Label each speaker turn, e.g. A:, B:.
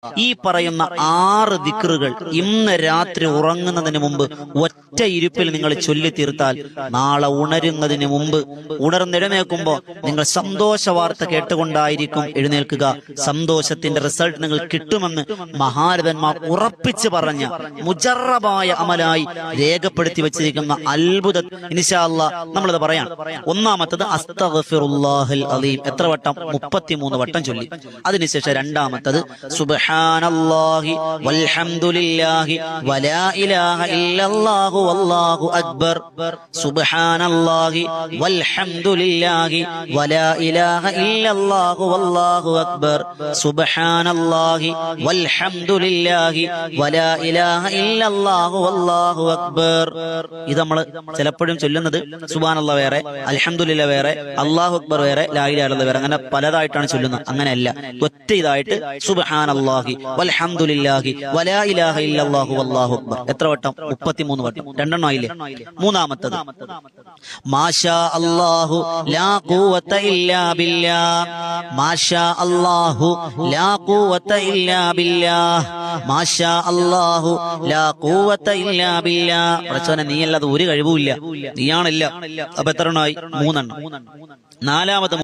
A: ഈ പറയുന്ന 6 ദിക്റുകൾ ഇന്ന് രാത്രി ഉറങ്ങുന്നതിന് മുമ്പ് ഒറ്റ ഇരുപ്പിൽ നിങ്ങൾ ചൊല്ലി തീർത്താൽ നാളെ ഉണരുന്നതിന് മുമ്പ് ഉണർന്നെഴുന്നേൽക്കുമ്പോൾ നിങ്ങൾ സന്തോഷ വാർത്ത കേട്ടുകൊണ്ടായിരിക്കും എഴുന്നേൽക്കുക. സന്തോഷത്തിന്റെ റിസൾട്ട് നിങ്ങൾ കിട്ടുമെന്ന് മഹാരഥന്മാർ ഉറപ്പിച്ചു പറഞ്ഞ മുജറബായ അമലായി രേഖപ്പെടുത്തി വെച്ചിരിക്കുന്ന അത്ഭുത ഇൻഷാ അല്ലാഹ് നമ്മളത് പറയാം. ഒന്നാമത്തത് അസ്തഗ്ഫിറുല്ലാഹൽ അലീം എത്ര വട്ടം? 33 വട്ടം ചൊല്ലി. അതിനുശേഷം രണ്ടാമത്തത് സുബ്ഹാനല്ലാഹി വൽഹംദുലില്ലാഹി വലാ ഇലാഹ ഇല്ലല്ലാഹു വല്ലാഹു അക്ബർ. സുബ്ഹാനല്ലാഹി വൽഹംദുലില്ലാഹി വലാ ഇലാഹ ഇല്ലല്ലാഹു വല്ലാഹു അക്ബർ. സുബ്ഹാനല്ലാഹി വൽഹംദുലില്ലാഹി വലാ ഇലാഹ ഇല്ലല്ലാഹു വല്ലാഹു അക്ബർ. ഇത് നമ്മൾ ചിലപ്പോഴും ചൊല്ലുന്നത് സുബ്ഹാനല്ലാഹ് വേറെ, അൽഹംദുലില്ലാഹ് വേറെ, അല്ലാഹു അക്ബർ വേറെ, ലാ ഇലാഹ ഇല്ലല്ലാഹ് വേറെ, അങ്ങനെ പലതായിട്ടാണ് ചൊല്ലുന്നത്. അങ്ങനെയല്ല, ഒറ്റ ഇതായിട്ട് സുബ്ഹാനല്ലാഹി വൽഹംദുലില്ലാഹി വലാ ഇലാഹ ഇല്ലല്ലാഹു വല്ലാഹു അക്ബർ. എത്ര വട്ടം? 33 വട്ടം. രണ്ടെണ്ണം ആയില്ലേ? മൂന്നാമത്തത് മാഷാ അല്ലാഹു ലാ ഖുവത ഇല്ലാ ബില്ലാഹ്. മാഷാ അല്ലാഹു ലാ ഖുവത ഇല്ലാ ബില്ലാഹ്. മാഷാ അല്ലാഹു ലാ ഖുവത ഇല്ലാ ബില്ലാഹ്. പടച്ചോനെ, നീയല്ലാതെ ഒരു കഴിവുമില്ല, നീയാണല്ല. അപ്പൊ എത്ര എണ്ണമായി? 3 എണ്ണം. നാലാമത്തെ